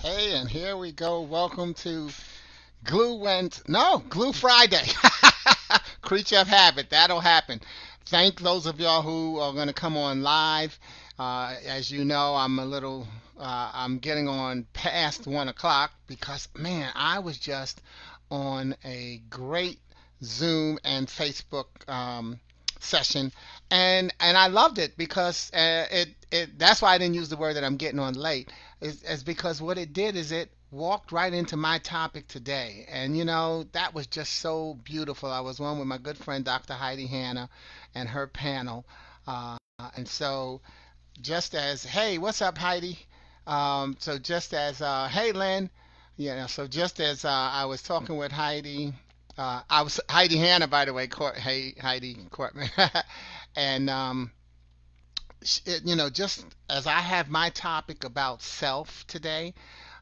Hey, and here we go. Welcome to Glue Friday. Creature of habit. That'll happen. Thank those of y'all who are going to come on live. As you know, I'm getting on past 1 o'clock because, man, I was just on a great Zoom and Facebook session, and I loved it because that's why I didn't use the word that I'm getting on late. Is because what it did is it walked right into my topic today, and that was just so beautiful. I was on with my good friend Dr. Heidi Hanna and her panel, and so just as hey, what's up, Heidi? So just as hey, Lynn, so just as I was talking with Heidi. I was Heidi Hanna, by the way. Hey, Heidi Courtman, and just as I have my topic about self today,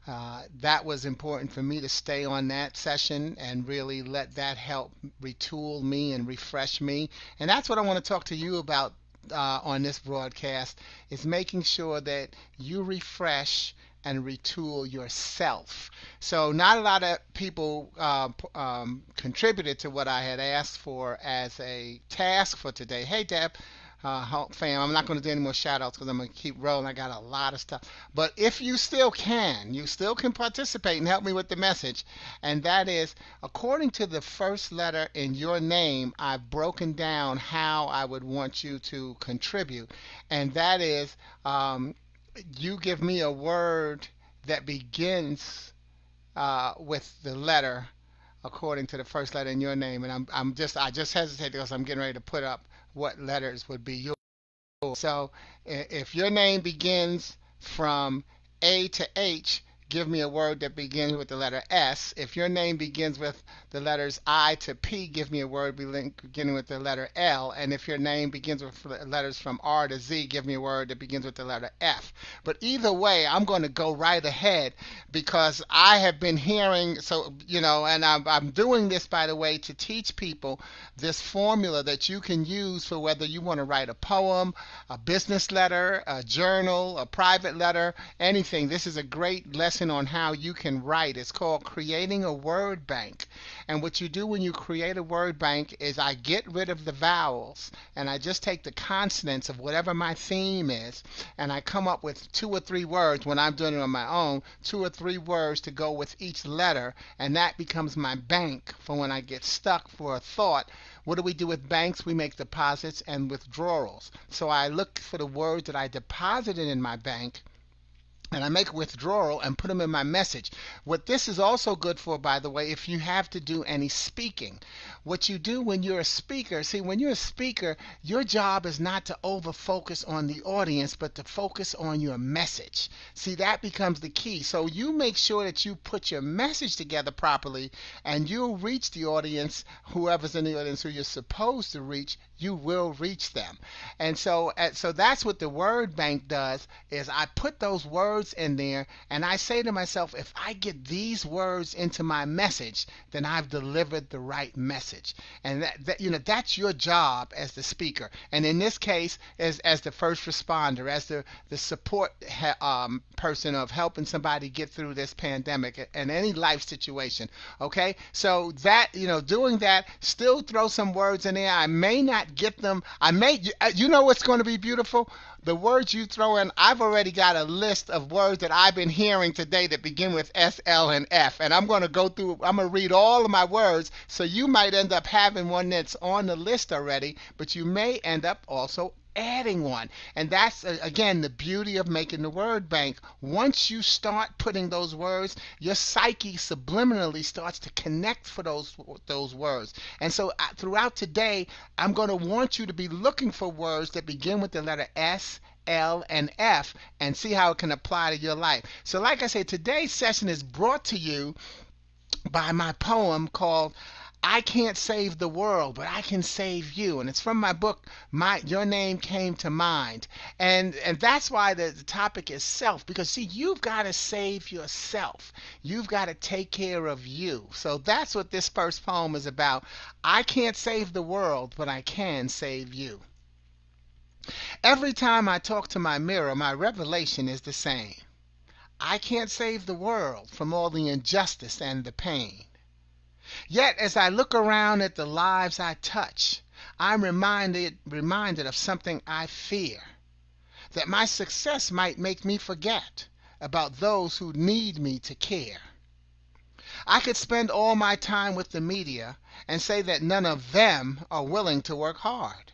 that was important for me to stay on that session and really let that help retool me and refresh me. And that's what I want to talk to you about on this broadcast is making sure that you refresh and retool yourself. So not a lot of people contributed to what I had asked for as a task for today. Hey, Deb. Fam, I'm not going to do any more shout outs because I'm going to keep rolling. I got a lot of stuff. But if you still can participate and help me with the message. And that is, according to the first letter in your name, I've broken down how I would want you to contribute. And that is, you give me a word that begins with the letter according to the first letter in your name. And I just hesitate because I'm getting ready to put up what letters would be yours. So if your name begins from A to H, give me a word that begins with the letter S. If your name begins with the letters I to P, give me a word beginning with the letter L. And if your name begins with letters from R to Z, give me a word that begins with the letter F. But either way, I'm going to go right ahead because I have been hearing, and I'm doing this, by the way, to teach people this formula that you can use for whether you want to write a poem, a business letter, a journal, a private letter, anything. This is a great lesson on how you can write. It's called creating a word bank. And what you do when you create a word bank is I get rid of the vowels and I just take the consonants of whatever my theme is and I come up with 2 or 3 words when I'm doing it on my own, 2 or 3 words to go with each letter, and that becomes my bank for when I get stuck for a thought. What do we do with banks? We make deposits and withdrawals. So I look for the words that I deposited in my bank and I make a withdrawal and put them in my message. What this is also good for, by the way, if you have to do any speaking. What you do when you're a speaker, when you're a speaker, your job is not to over focus on the audience, but to focus on your message. See, that becomes the key. So you make sure that you put your message together properly and you'll reach the audience, whoever's in the audience who you're supposed to reach, you will reach them. And so that's what the word bank does, is I put those words in there and I say to myself, if I get these words into my message, then I've delivered the right message. And that's your job as the speaker. And in this case, as the first responder, as the support person of helping somebody get through this pandemic and any life situation. Okay, so that doing that, still throw some words in there. I may not get them. What's going to be beautiful? The words you throw in, I've already got a list of words that I've been hearing today that begin with S, L, and F. And I'm going to read all of my words. So you might end up having one that's on the list already, but you may end up also adding one. And that's, again, the beauty of making the word bank. Once you start putting those words, your psyche subliminally starts to connect for those words. And so throughout today, I'm going to want you to be looking for words that begin with the letter S, L, and F, and see how it can apply to your life. So like I said, today's session is brought to you by my poem called I Can't Save the World, but I Can Save You. And it's from my book, Your Name Came to Mind. And that's why the topic is self, because see, you've got to save yourself. You've got to take care of you. So that's what this first poem is about. I can't save the world, but I can save you. Every time I talk to my mirror, my revelation is the same. I can't save the world from all the injustice and the pain. Yet as I look around at the lives I touch, I'm reminded of something I fear, that my success might make me forget about those who need me to care. I could spend all my time with the media and say that none of them are willing to work hard.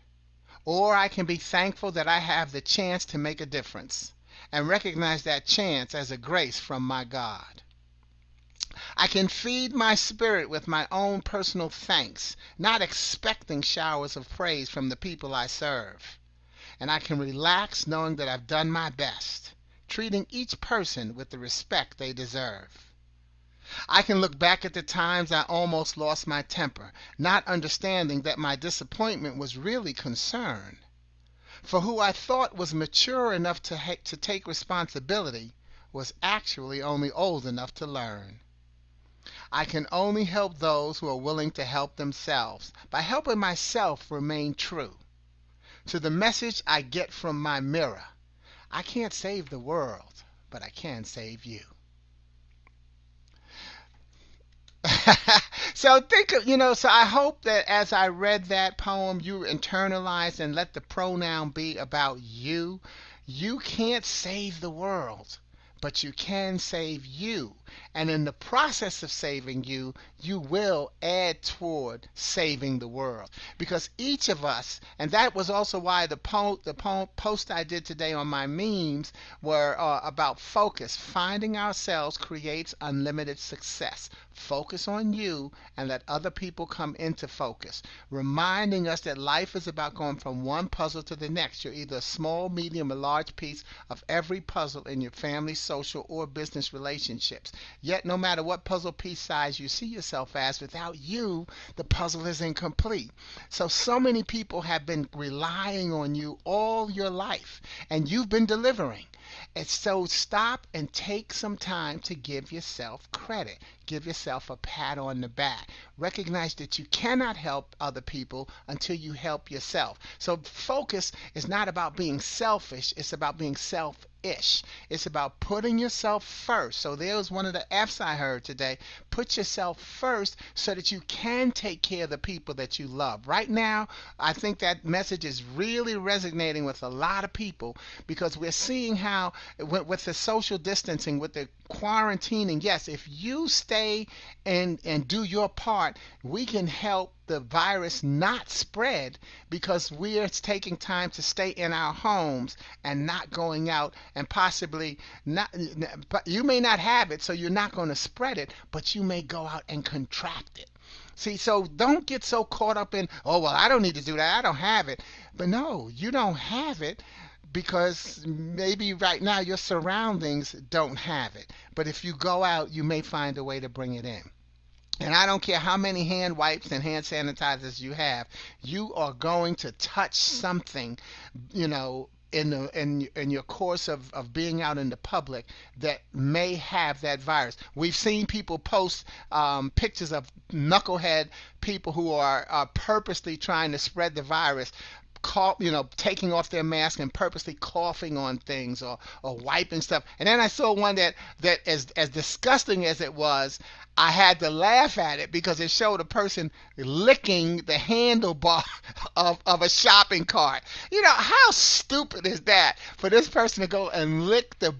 Or I can be thankful that I have the chance to make a difference and recognize that chance as a grace from my God. I can feed my spirit with my own personal thanks, not expecting showers of praise from the people I serve. And I can relax knowing that I've done my best, treating each person with the respect they deserve. I can look back at the times I almost lost my temper, not understanding that my disappointment was really concern. For who I thought was mature enough to take responsibility was actually only old enough to learn. I can only help those who are willing to help themselves by helping myself remain true to the message I get from my mirror. I can't save the world, but I can save you. So think of, so I hope that as I read that poem, you internalized and let the pronoun be about you. You can't save the world, but you can save you. And in the process of saving you, you will add toward saving the world. Because each of us, and that was also why the post I did today on my memes were about focus. Finding ourselves creates unlimited success. Focus on you and let other people come into focus. Reminding us that life is about going from one puzzle to the next. You're either a small, medium, or large piece of every puzzle in your family, social, or business relationships. Yet no matter what puzzle piece size you see yourself as, without you, the puzzle is incomplete. So many people have been relying on you all your life, and you've been delivering. And so stop and take some time to give yourself credit. Give yourself a pat on the back. Recognize that you cannot help other people until you help yourself. So focus is not about being selfish, it's about being self-ish. It's about putting yourself first. So there's one of the F's I heard today. Put yourself first so that you can take care of the people that you love. Right now, I think that message is really resonating with a lot of people because we're seeing how with the social distancing, with the quarantining, yes, if you stay and do your part, we can help the virus not spread because we're taking time to stay in our homes and not going out and possibly not, but you may not have it, so you're not going to spread it, but you may go out and contract it. See, so don't get so caught up in, oh, well, I don't need to do that. I don't have it. But no, you don't have it because maybe right now your surroundings don't have it. But if you go out, you may find a way to bring it in. And I don't care how many hand wipes and hand sanitizers you have, you are going to touch something, in your course of being out in the public that may have that virus. We've seen people post pictures of knucklehead people who are purposely trying to spread the virus, taking off their mask and purposely coughing on things or wiping stuff. And then I saw one that as disgusting as it was, I had to laugh at it because it showed a person licking the handlebar of a shopping cart. How stupid is that for this person to go and lick the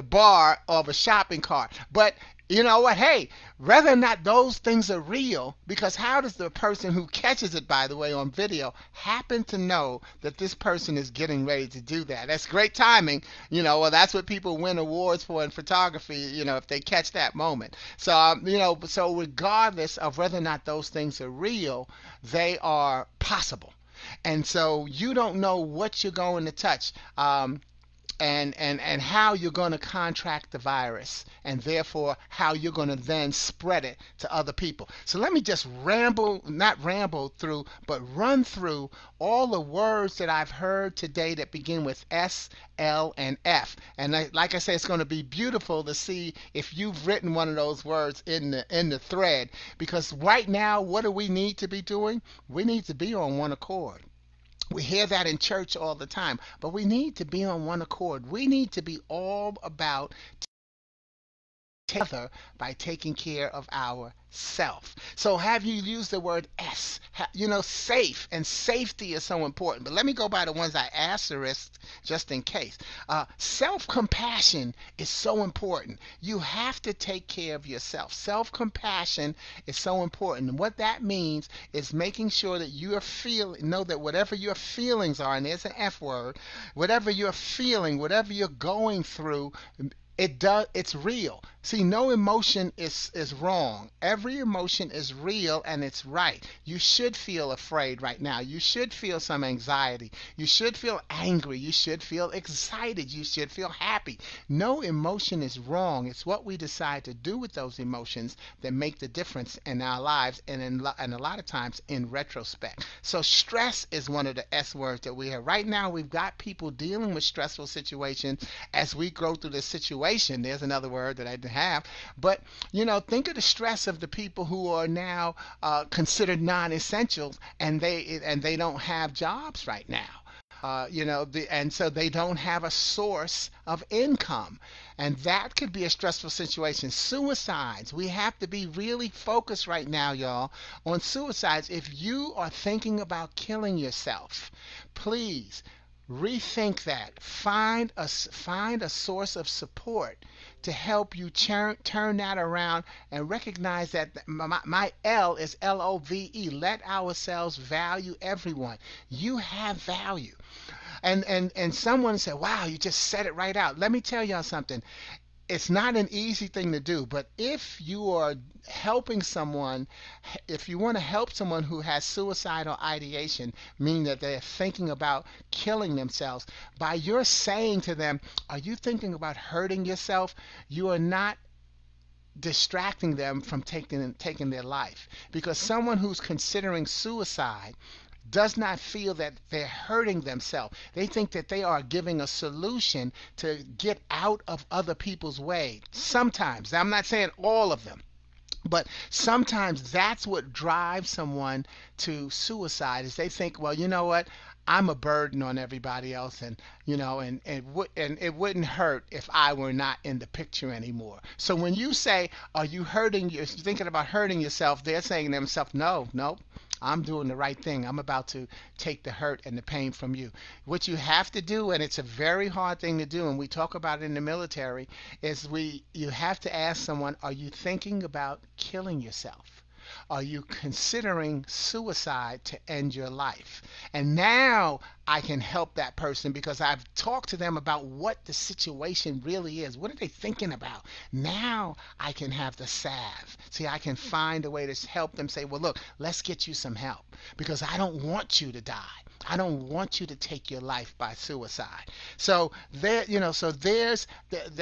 bar of a shopping cart? But you know what? Hey, whether or not those things are real, because how does the person who catches it, by the way, on video, happen to know that this person is getting ready to do that? That's great timing. Well, that's what people win awards for in photography, if they catch that moment. So, so regardless of whether or not those things are real, they are possible. And so you don't know what you're going to touch. And how you're going to contract the virus, and therefore how you're going to then spread it to other people. So let me just not ramble through, but run through all the words that I've heard today that begin with S, L, and F. And like I say, it's going to be beautiful to see if you've written one of those words in the thread, because right now, what do we need to be doing? We need to be on one accord. We hear that in church all the time, but we need to be on one accord. We need to be all about together by taking care of our self. So have you used the word S? Safe and safety is so important. But let me go by the ones I asterisked just in case. Self-compassion is so important. You have to take care of yourself. Self-compassion is so important. And what that means is making sure that you are know that whatever your feelings are, and there's an F word, whatever you're feeling, whatever you're going through, it's real. See, no emotion is wrong. Every emotion is real and it's right. You should feel afraid right now. You should feel some anxiety. You should feel angry. You should feel excited. You should feel happy. No emotion is wrong. It's what we decide to do with those emotions that make the difference in our lives, and and a lot of times in retrospect. So stress is one of the S words that we have. Right now we've got people dealing with stressful situations as we go through this situation. There's another word that I didn't have. But, think of the stress of the people who are now considered non-essentials, and they don't have jobs right now. And so they don't have a source of income. And that could be a stressful situation. Suicides. We have to be really focused right now, y'all, on suicides. If you are thinking about killing yourself, please rethink that. Find a source of support to help you turn that around and recognize that my L is LOVE. Let ourselves value everyone. You have value. And someone said, wow, you just said it right out. Let me tell y'all something. It's not an easy thing to do, but if you are helping someone, if you want to help someone who has suicidal ideation, meaning that they're thinking about killing themselves, by your saying to them, are you thinking about hurting yourself? You are not distracting them from taking their life. Because someone who's considering suicide does not feel that they're hurting themselves. They think that they are giving a solution to get out of other people's way. Sometimes, I'm not saying all of them, but sometimes that's what drives someone to suicide, is they think, well, you know what? I'm a burden on everybody else, and it wouldn't hurt if I were not in the picture anymore. So when you say, are you you're thinking about hurting yourself, they're saying to themselves, no, I'm doing the right thing. I'm about to take the hurt and the pain from you. What you have to do, and it's a very hard thing to do, and we talk about it in the military, is you have to ask someone, are you thinking about killing yourself? Are you considering suicide to end your life? And now I can help that person because I've talked to them about what the situation really is. What are they thinking about? Now I can have the salve. See, I can find a way to help them say, well, look, let's get you some help because I don't want you to die. I don't want you to take your life by suicide. So there's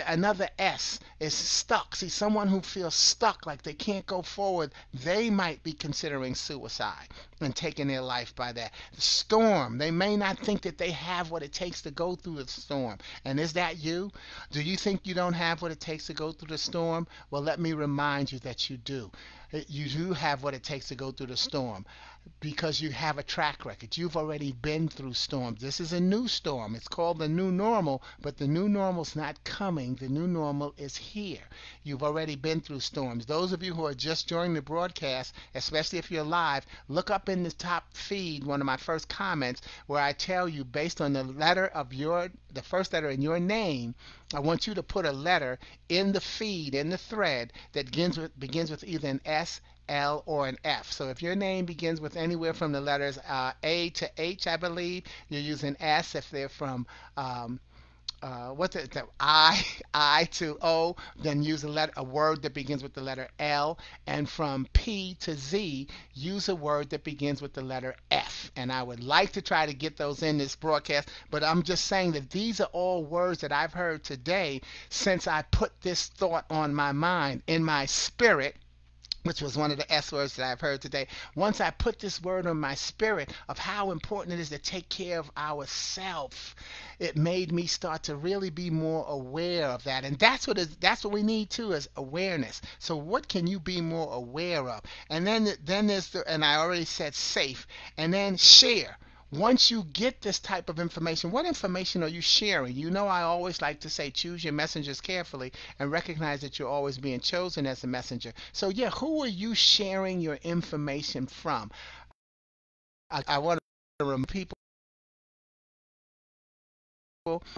another S is stuck. See, someone who feels stuck, like they can't go forward, they might be considering suicide and taking their life by that. The storm, they may not think that they have what it takes to go through the storm. And is that you? Do you think you don't have what it takes to go through the storm? Well, let me remind you that you do. You do have what it takes to go through the storm because you have a track record. You've already been through storms. This is a new storm. It's called the new normal, but the new normal's not coming. The new normal is here. You've already been through storms. Those of you who are just joining the broadcast, especially if you're live, look up in the top feed, one of my first comments, where I tell you based on the first letter in your name, I want you to put a letter in the feed, in the thread, that begins with either an S, L, or an F. So if your name begins with anywhere from the letters A to H, I believe, you're using S. If they're from I to O, then use a word that begins with the letter L, and from P to Z, use a word that begins with the letter F. And I would like to try to get those in this broadcast, but I'm just saying that these are all words that I've heard today since I put this thought on my mind, in my spirit, which was one of the S words that I've heard today. Once I put this word on my spirit of how important it is to take care of ourselves, it made me start to really be more aware of that. And that's what we need too, is awareness. So what can you be more aware of? And then there's and I already said safe, and then share. Once you get this type of information, what information are you sharing? You know, I always like to say choose your messengers carefully and recognize that you're always being chosen as a messenger. So, yeah, who are you sharing your information from? I want to remind people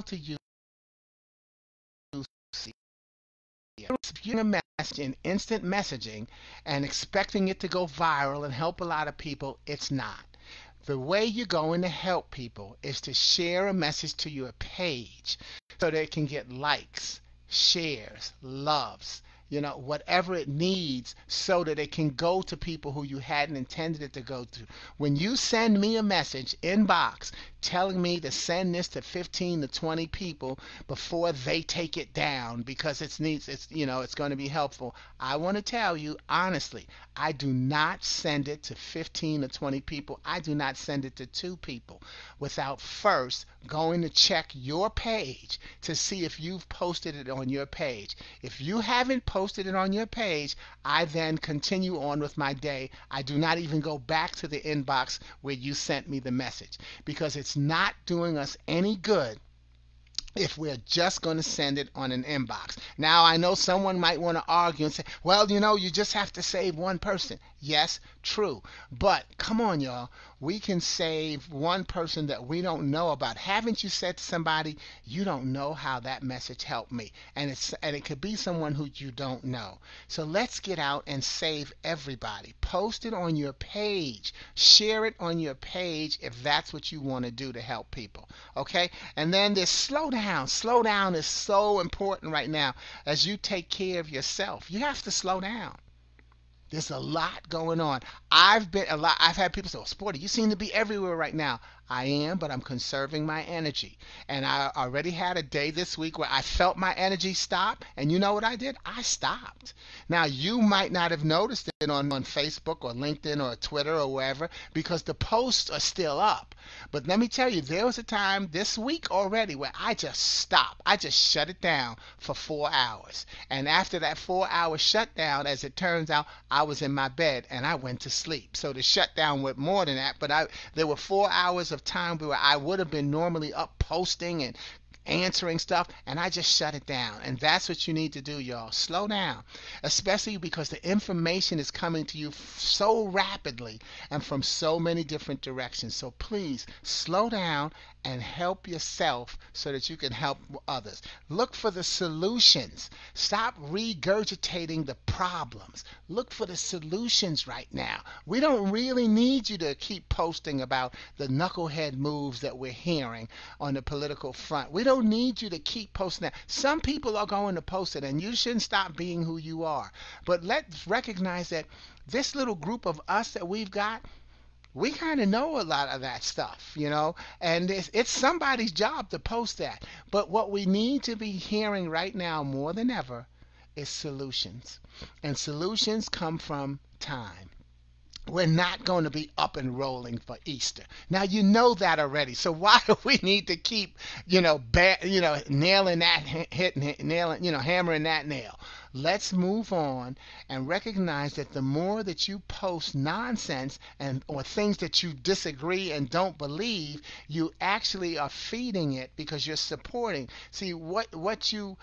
to use a message in instant messaging and expecting it to go viral and help a lot of people. It's not. The way you're going to help people is to share a message to your page so they can get likes, shares, loves, whatever it needs so that it can go to people who you hadn't intended it to go to. When you send me a message inbox telling me to send this to 15 to 20 people before they take it down because it's going to be helpful, I want to tell you honestly, I do not send it to 15 to 20 people. I do not send it to 2 people without first going to check your page to see if you've posted it on your page. If you haven't posted it on your page, I then continue on with my day. I do not even go back to the inbox where you sent me the message because it's not doing us any good if we're just going to send it on an inbox. Now, I know someone might want to argue and say, well, you just have to save one person. Yes, true. But come on, y'all. We can save one person that we don't know about. Haven't you said to somebody, you don't know how that message helped me? And it could be someone who you don't know. So let's get out and save everybody. Post it on your page. Share it on your page if that's what you want to do to help people. Okay? And then there's slow down. Slow down is so important right now as you take care of yourself. You have to slow down. There's a lot going on. I've had people say, "Oh, Sporty, you seem to be everywhere right now." I am, but I'm conserving my energy. And I already had a day this week where I felt my energy stop, and you know what I did? I stopped. Now, you might not have noticed it on Facebook or LinkedIn or Twitter or wherever because the posts are still up. But let me tell you, there was a time this week already where I just stopped. I just shut it down for 4 hours. And after that 4-hour shutdown, as it turns out, I was in my bed and I went to sleep. So the shutdown went more than that, but there were 4 hours of time where I would have been normally up posting and answering stuff, and I just shut it down. And that's what you need to do, y'all. Slow down, especially because the information is coming to you so rapidly and from so many different directions. So please slow down and help yourself so that you can help others. Look for the solutions. Stop regurgitating the problems. Look for the solutions right now. We don't really need you to keep posting about the knucklehead moves that we're hearing on the political front. We don't need you to keep posting that. Some people are going to post it, and you shouldn't stop being who you are. But let's recognize that this little group of us that we've got, we kind of know a lot of that stuff, and it's somebody's job to post that. But what we need to be hearing right now more than ever is solutions. And solutions come from time. We're not going to be up and rolling for Easter. Now you know that already. So why do we need to keep, nailing that, hammering that nail? Let's move on and recognize that the more that you post nonsense or things that you disagree and don't believe, you actually are feeding it because you're supporting. See, what you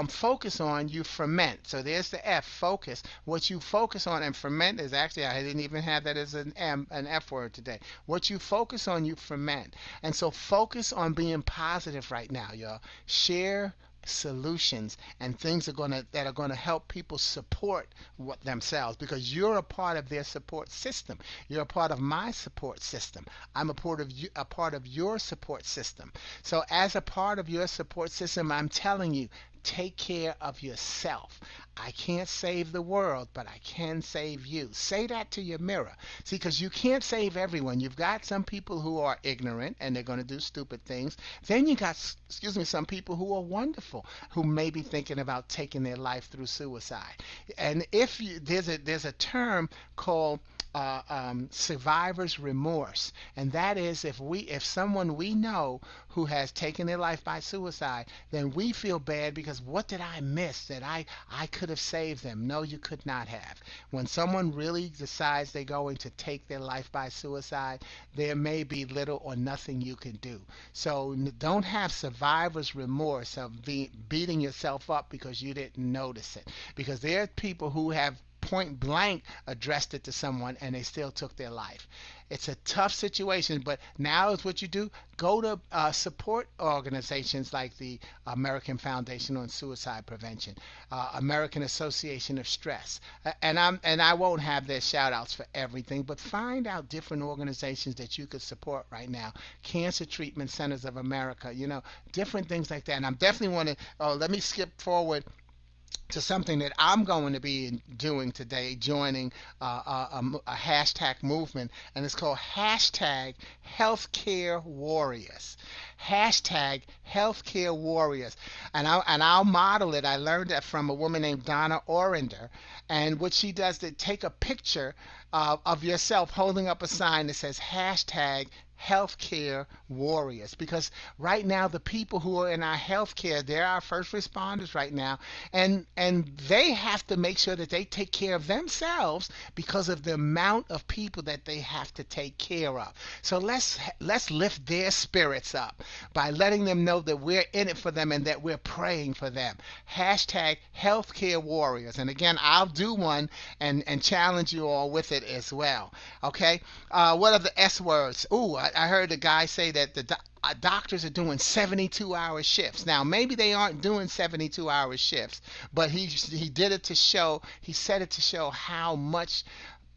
focus on, you ferment. So there's the F, focus. What you focus on and ferment is actually, I didn't even have that as an F word today. What you focus on, you ferment. And so focus on being positive right now, y'all. Share solutions and things that are going to help people support themselves, because you're a part of their support system. You're a part of my support system. I'm a part of your support system. So as a part of your support system, I'm telling you, take care of yourself. I can't save the world, but I can save you. Say that to your mirror. See, because you can't save everyone. You've got some people who are ignorant and they're going to do stupid things. Then you got, some people who are wonderful, who may be thinking about taking their life through suicide. And there's a term called survivor's remorse, and that is if someone we know who has taken their life by suicide, then we feel bad because what did I miss that I could have saved them? No, you could not have. When someone really decides they're going to take their life by suicide, there may be little or nothing you can do. So don't have survivor's remorse of beating yourself up because you didn't notice it. Because there are people who have point blank addressed it to someone and they still took their life. It's a tough situation, but now is what you do. Go to support organizations like the American Foundation on Suicide Prevention, American Association of Stress, and I won't have their shout outs for everything, but find out different organizations that you could support right now. Cancer Treatment Centers of America, different things like that. And I'm definitely want to. Oh, let me skip forward to something that I'm going to be doing today, joining a hashtag movement, and it's called hashtag Healthcare Warriors. Hashtag Healthcare Warriors, and I'll model it. I learned that from a woman named Donna Orender, and what she does is take a picture of yourself holding up a sign that says hashtag healthcare warriors, because right now the people who are in our healthcare, they're our first responders right now, and they have to make sure that they take care of themselves because of the amount of people that they have to take care of. So let's lift their spirits up by letting them know that we're in it for them and that we're praying for them. Hashtag healthcare warriors, and again, I'll do one and challenge you all with it as well. Okay, what are the S words? Ooh, I heard a guy say that the doctors are doing 72-hour shifts. Now, maybe they aren't doing 72-hour shifts, but he did it to show, he said it to show how much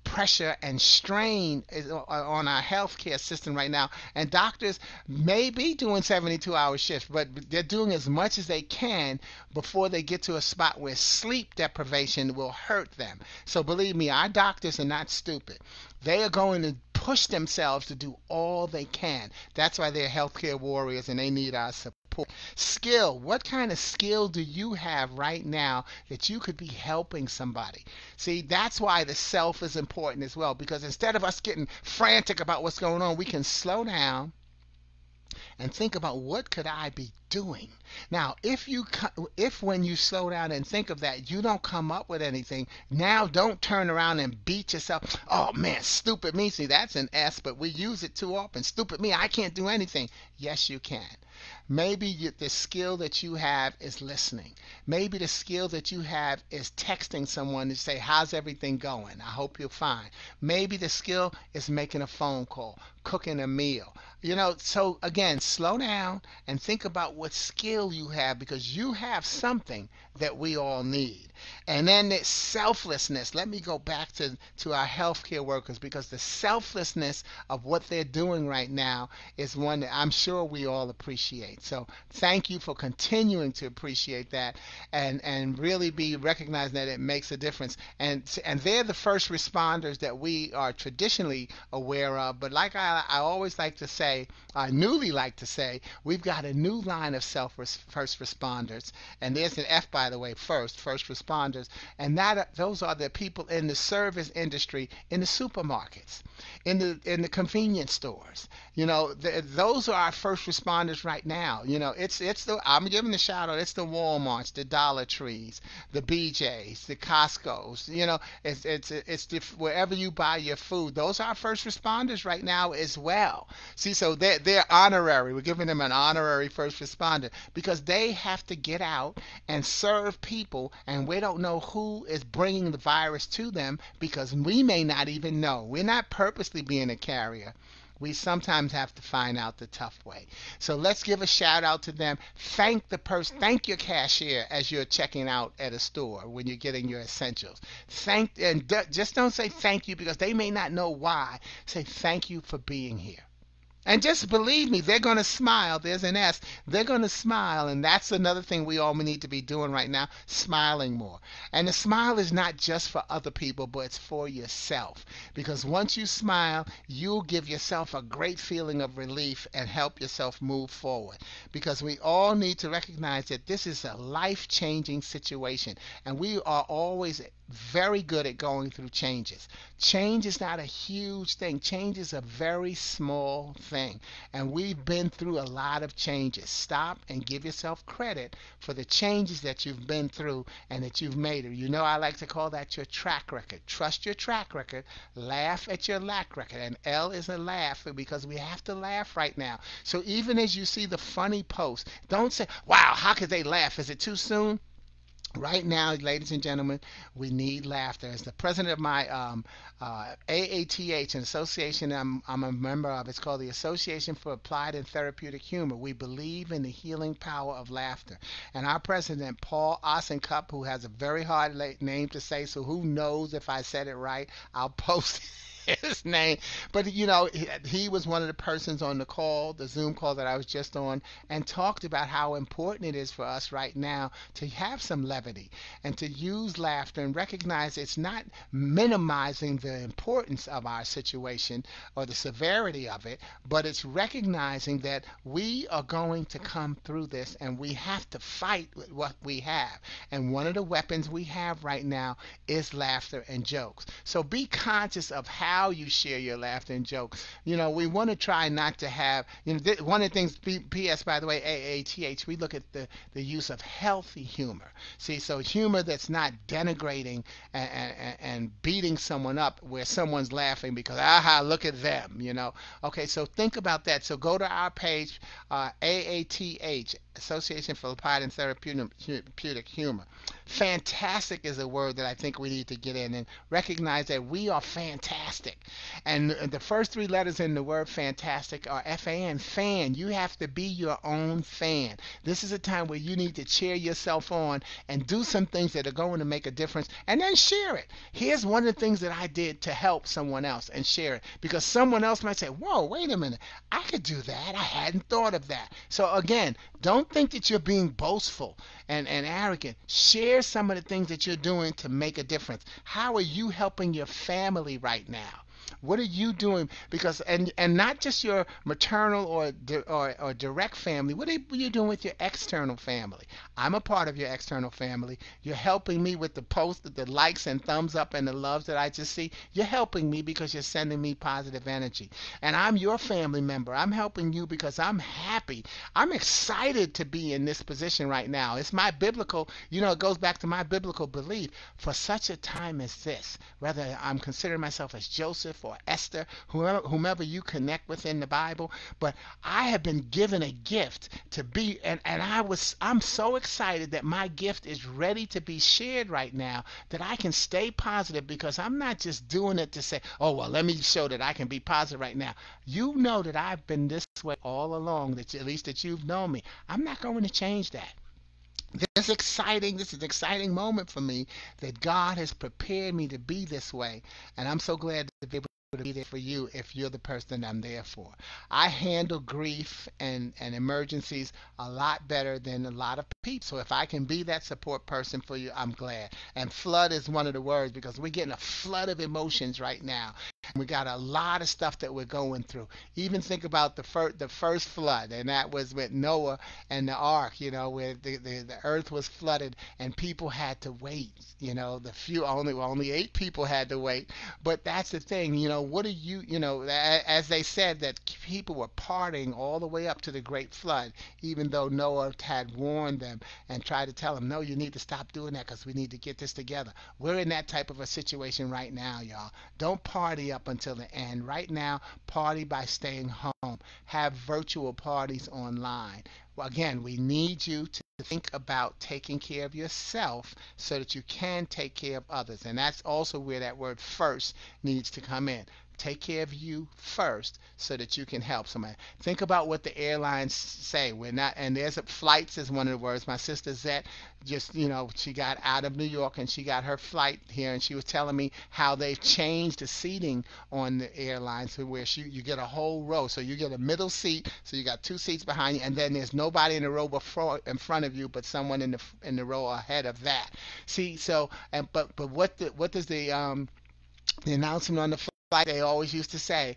pressure and strain is on our healthcare system right now. And doctors may be doing 72-hour shifts, but they're doing as much as they can before they get to a spot where sleep deprivation will hurt them. So believe me, our doctors are not stupid. They are going to push themselves to do all they can. That's why they're healthcare warriors and they need our support. Skill. What kind of skill do you have right now that you could be helping somebody? See, that's why the self is important as well, because instead of us getting frantic about what's going on, we can slow down and think about what could I be doing. Now, if when you slow down and think of that, you don't come up with anything, now don't turn around and beat yourself. Oh man, stupid me. See, that's an S, but we use it too often. Stupid me, I can't do anything. Yes, you can. Maybe the skill that you have is listening. Maybe the skill that you have is texting someone to say, how's everything going? I hope you're fine. Maybe the skill is making a phone call, cooking a meal. So again, slow down and think about what skill you have, because you have something that we all need. And then it's selflessness. Let me go back to our healthcare workers, because the selflessness of what they're doing right now is one that I'm sure we all appreciate. So thank you for continuing to appreciate that and really be recognizing that it makes a difference. And they're the first responders that we are traditionally aware of. But like I always like to say, I newly like to say, we've got a new line of first responders. And there's an F, by the way, first responders. And those are the people in the service industry, in the supermarkets, in the convenience stores. Those are our first responders right now. I'm giving the shout out. It's the Walmarts, the Dollar Trees, the BJ's, the Costco's. It's wherever you buy your food. Those are our first responders right now as well. See, so they're honorary. We're giving them an honorary first responder because they have to get out and serve people, and we don't know who is bringing the virus to them because we may not even know. We're not purposely being a carrier. We sometimes have to find out the tough way. So let's give a shout out to them. Thank the person. Thank your cashier as you're checking out at a store when you're getting your essentials. Just don't say thank you because they may not know why. Say thank you for being here. And just believe me, they're going to smile. There's an S. They're going to smile. And that's another thing we all need to be doing right now, smiling more. And the smile is not just for other people, but it's for yourself. Because once you smile, you'll give yourself a great feeling of relief and help yourself move forward. Because we all need to recognize that this is a life changing situation. And we are always very good at going through changes. Change is not a huge thing. Change is a very small thing. And we've been through a lot of changes. Stop and give yourself credit for the changes that you've been through and that you've made. You know, I like to call that your track record. Trust your track record. Laugh at your lack record. And L is a laugh because we have to laugh right now. So even as you see the funny post, don't say, wow, how could they laugh? Is it too soon? Right now, ladies and gentlemen, we need laughter. As the president of my AATH, an association I'm a member of, it's called the Association for Applied and Therapeutic Humor. We believe in the healing power of laughter. And our president, Paul Osenkup, who has a very hard name to say, so who knows if I said it right, I'll post his name. But you know, he was one of the persons on the call, the Zoom call that I was just on, and talked about how important it is for us right now to have some levity and to use laughter and recognize it's not minimizing the importance of our situation or the severity of it, but it's recognizing that we are going to come through this and we have to fight with what we have. And one of the weapons we have right now is laughter and jokes. So be conscious of how you share your laughter and joke. You know, we want to try not to have, you know, one of the things, P.S. by the way, AATH, we look at the use of healthy humor. See, so humor that's not denigrating and beating someone up where someone's laughing because, aha, look at them, you know. Okay, so think about that. So go to our page, AATH, Association for Applied and Therapeutic Humor. Fantastic is a word that I think we need to get in and recognize that we are fantastic. And the first three letters in the word fantastic are F-A-N, fan. You have to be your own fan. This is a time where you need to cheer yourself on and do some things that are going to make a difference and then share it. Here's one of the things that I did to help someone else and share it because someone else might say, whoa, wait a minute, I could do that. I hadn't thought of that. So again, don't think that you're being boastful and arrogant. Share some of the things that you're doing to make a difference. How are you helping your family right now? What are you doing? Because and not just your maternal or direct family. What are you doing with your external family? I'm a part of your external family. You're helping me with the posts, the likes and thumbs up and the loves that I just see. You're helping me because you're sending me positive energy. And I'm your family member. I'm helping you because I'm happy. I'm excited to be in this position right now. It's my biblical, you know, it goes back to my biblical belief. For such a time as this, whether I'm considering myself as Joseph or Esther, whomever you connect with in the Bible, but I have been given a gift to be, and I'm so excited that my gift is ready to be shared right now, that I can stay positive because I'm not just doing it to say, oh well, let me show that I can be positive right now. You know that I've been this way all along, that at least that you've known me. I'm not going to change that. This is an exciting moment for me that God has prepared me to be this way, and I'm so glad to be able to be there for you if you're the person I'm there for. I handle grief and emergencies a lot better than a lot of people. So if I can be that support person for you, I'm glad. And flood is one of the words because we're getting a flood of emotions right now. We got a lot of stuff that we're going through. Even think about the first flood, and that was with Noah and the ark, you know, where the earth was flooded and people had to wait. You know, only 8 people had to wait. But that's the thing, you know, what are you know, as they said that people were partying all the way up to the great flood, even though Noah had warned them and tried to tell them, no, you need to stop doing that because we need to get this together. We're in that type of a situation right now, y'all. Don't party up until the end. Right now, party by staying home. Have virtual parties online. Well, again, we need you to think about taking care of yourself so that you can take care of others. And that's also where that word first needs to come in. Take care of you first so that you can help somebody. Think about what the airlines say. We're not, and there's flights is one of the words. My sister Zette just, she got out of New York and she got her flight here, and she was telling me how they've changed the seating on the airlines to where you get a whole row. So you get a middle seat, so you got two seats behind you, and then there's nobody in the row before in front of you, but someone in the row ahead of that. See, so and but what does the announcement on the flight, they always used to say,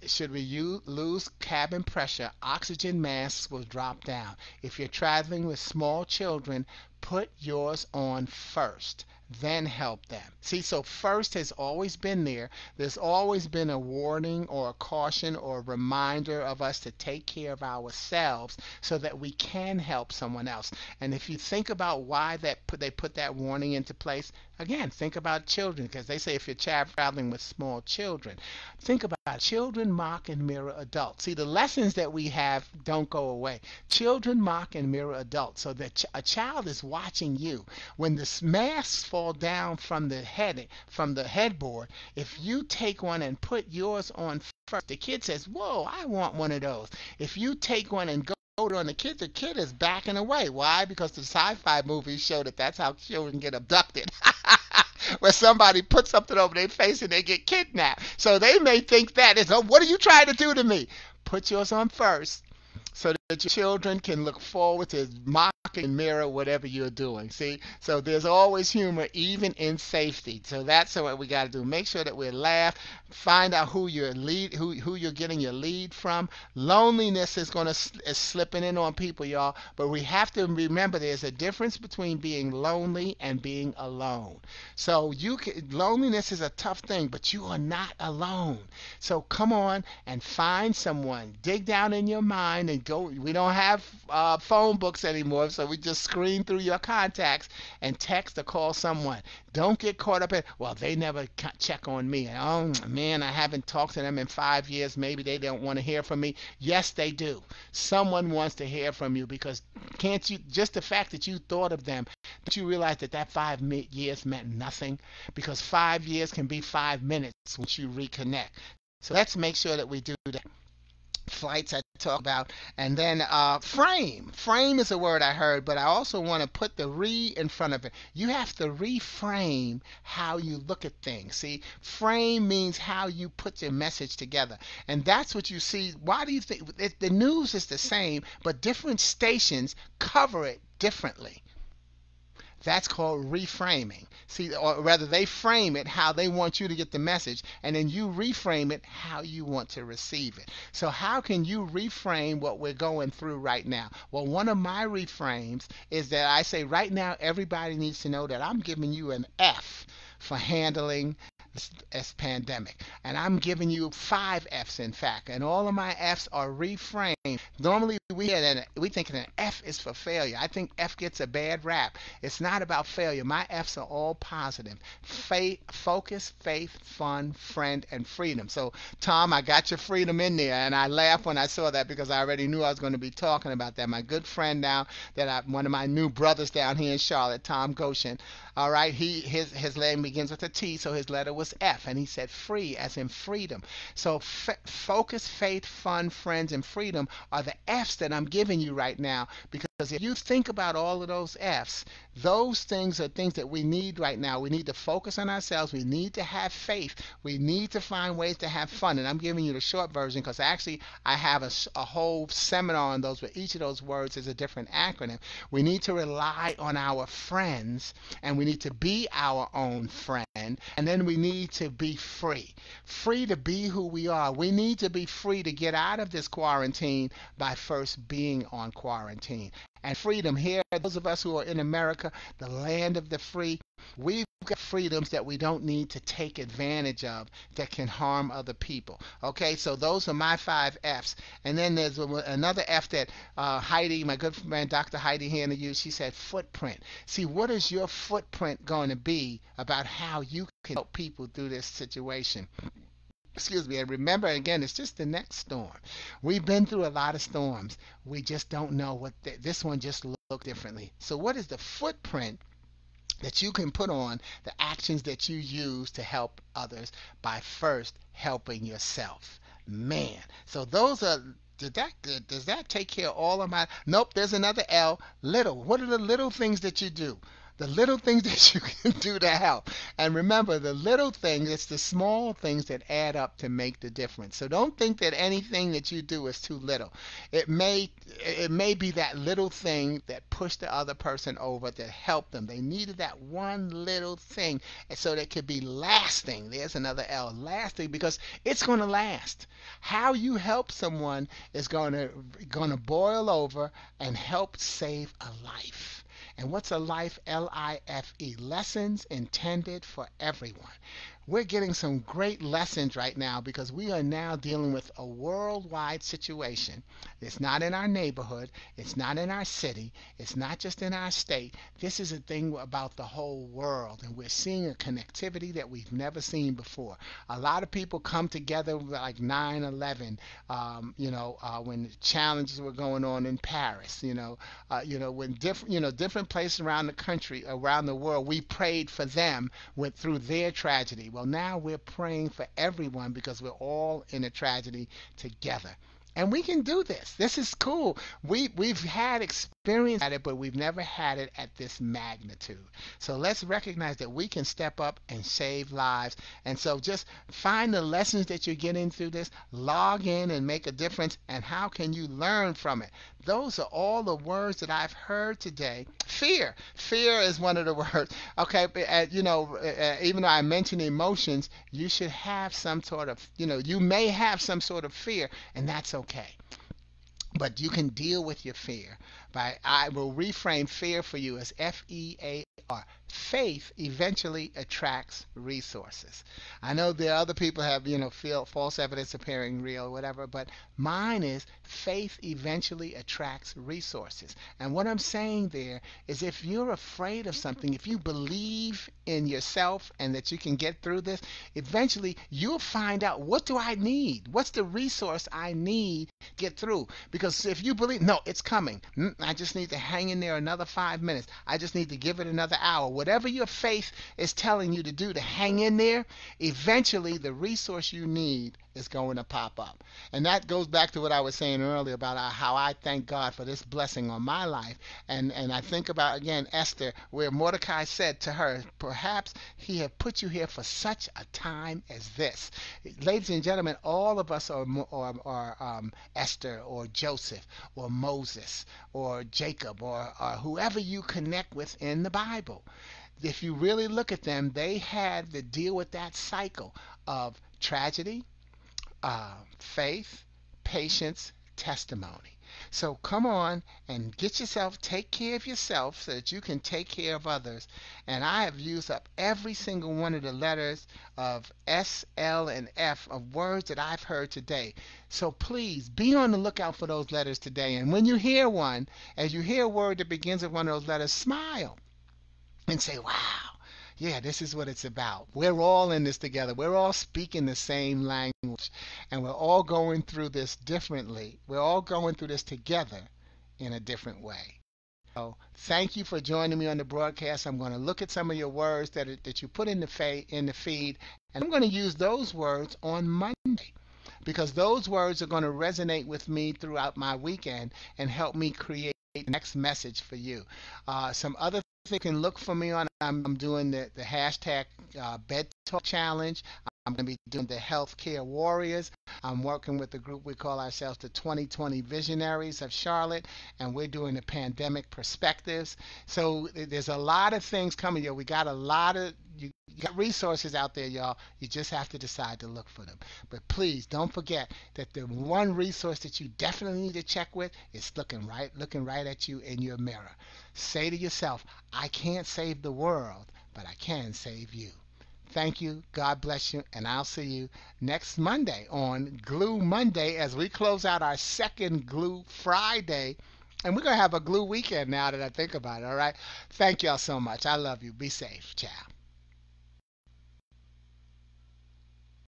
should we lose cabin pressure, oxygen masks will drop down. If you're traveling with small children, put yours on first, then help them. See, so first has always been there. There's always been a warning or a caution or a reminder of us to take care of ourselves so that we can help someone else. And if you think about why they put that warning into place, again, think about children, because they say if you're traveling with small children, think about children mock and mirror adults. See, the lessons that we have don't go away. Children mock and mirror adults, so that a child is watching you. When the masks fall down from the headboard, if you take one and put yours on first, the kid says, "Whoa, I want one of those." If you take one and go on the kid is backing away. Why? Because the sci-fi movies show that that's how children get abducted. Where somebody puts something over their face and they get kidnapped. So they may think that is, "Oh, what are you trying to do to me?" Put yours on first so that your children can look forward to mock and mirror whatever you're doing. See, so there's always humor even in safety. So that's what we got to do. Make sure that we laugh. Find out who you're getting your lead from. Loneliness is is slipping in on people, y'all. But we have to remember there's a difference between being lonely and being alone. So loneliness is a tough thing, but you are not alone. So come on and find someone. Dig down in your mind and go. We don't have phone books anymore, so we just screen through your contacts and text or call someone. Don't get caught up in, well, they never check on me. Oh, man, I haven't talked to them in 5 years. Maybe they don't want to hear from me. Yes, they do. Someone wants to hear from you, because can't you, just the fact that you thought of them, don't you realize that 5 years meant nothing? Because 5 years can be 5 minutes once you reconnect. So let's make sure that we do that. Flights I talk about, and then frame is a word I heard, but I also want to put the in front of it. You have to reframe how you look at things. See, frame means how you put your message together, and that's what you see. Why do you think the news is the same, but different stations cover it differently? That's called reframing. See, or rather, they frame it how they want you to get the message, and then you reframe it how you want to receive it. So how can you reframe what we're going through right now? Well, one of my reframes is that I say right now everybody needs to know that I'm giving you an F for handling this pandemic. And I'm giving you 5 F's, in fact, and all of my F's are reframed. Normally we think an F is for failure. I think F gets a bad rap. It's not about failure. My F's are all positive. Focus, faith, fun, friend, and freedom. So Tom, I got your freedom in there, and I laughed when I saw that because I already knew I was going to be talking about that. My good friend now, one of my new brothers down here in Charlotte, Tom Goshen. All right, his name begins with a T, so his letter was F, and he said free, as in freedom. So focus, faith, fun, friends, and freedom are the F's that I'm giving you right now, because if you think about all of those F's, those things are things that we need right now. We need to focus on ourselves. We need to have faith. We need to find ways to have fun. And I'm giving you the short version because actually I have a whole seminar on those where each of those words is a different acronym. We need to rely on our friends, and we need to be our own friend. And then we need to be free. Free to be who we are. We need to be free to get out of this quarantine by first being on quarantine. And freedom here, those of us who are in America, the land of the free, we've got freedoms that we don't need to take advantage of that can harm other people. Okay, so those are my 5 F's. And then there's another F that Heidi, my good friend Dr. Heidi Hanna used. She said footprint. See, what is your footprint going to be about how you can help people through this situation? Excuse me, and remember, again, it's just the next storm. We've been through a lot of storms. We just don't know what this one just looked differently. So what is the footprint that you can put on, the actions that you use to help others by first helping yourself. Man, so those are, does that take care of all of my? Nope, there's another L. Little. What are the little things that you do? The little things that you can do to help. And remember, the little things, it's the small things that add up to make the difference. So don't think that anything that you do is too little. It may be that little thing that pushed the other person over, that helped them. They needed that one little thing, and so that could be lasting. There's another L, lasting, because it's going to last. How you help someone is going to boil over and help save a life. And what's a life? Life. Lessons intended for everyone. We're getting some great lessons right now because we are now dealing with a worldwide situation. It's not in our neighborhood. It's not in our city. It's not just in our state. This is a thing about the whole world. And we're seeing a connectivity that we've never seen before. A lot of people come together like 9/11, when the challenges were going on in Paris, when different places around the country, around the world, we prayed for them through their tragedy. Well, now we're praying for everyone because we're all in a tragedy together. And we can do this. This is cool. We've had experience at it, but we've never had it at this magnitude. So let's recognize that we can step up and save lives. And so just find the lessons that you're getting through this, log in and make a difference. And how can you learn from it? Those are all the words that I've heard today. Fear. Fear is one of the words. Okay, even though I mentioned emotions, you should have some sort of, you may have some sort of fear, and that's okay. But you can deal with your fear I will reframe fear for you as FEAR. Faith eventually attracts resources. I know there are other people have, feel false evidence appearing real or whatever, but mine is faith eventually attracts resources. And what I'm saying there is, if you're afraid of something, if you believe in yourself and that you can get through this, eventually you'll find out, what do I need? What's the resource I need to get through? Because if you believe, no, it's coming. I just need to hang in there another 5 minutes. I just need to give it another hour. Whatever your faith is telling you to do to hang in there, eventually the resource you need is going to pop up. And that goes back to what I was saying earlier about how I thank God for this blessing on my life. And I think about, again, Esther, where Mordecai said to her, perhaps he have put you here for such a time as this. Ladies and gentlemen, all of us are Esther or Joseph or Moses or Jacob or whoever you connect with in the Bible. If you really look at them, they had to deal with that cycle of tragedy, faith, patience, testimony. So come on and get yourself, take care of yourself so that you can take care of others. And I have used up every single one of the letters of S, L, and F of words that I've heard today. So please be on the lookout for those letters today. And when you hear one, as you hear a word that begins with one of those letters, smile and say, wow. Yeah, this is what it's about. We're all in this together. We're all speaking the same language, and we're all going through this differently. We're all going through this together in a different way. So thank you for joining me on the broadcast. I'm going to look at some of your words that you put in the feed, and I'm going to use those words on Monday, because those words are going to resonate with me throughout my weekend and help me create the next message for you. Some other things you can look for me on, I'm doing the hashtag bed talk challenge. I'm going to be doing the healthcare warriors. I'm working with the group we call ourselves the 2020 Visionaries of Charlotte, and we're doing the pandemic perspectives. So there's a lot of things coming. We got a lot of you got resources out there, y'all. You just have to decide to look for them. But please don't forget that the one resource that you definitely need to check with is looking right at you in your mirror. Say to yourself, I can't save the world, but I can save you. Thank you. God bless you. And I'll see you next Monday on Glue Monday as we close out our second Glue Friday. And we're going to have a Glue weekend now that I think about it. All right. Thank y'all so much. I love you. Be safe. Ciao.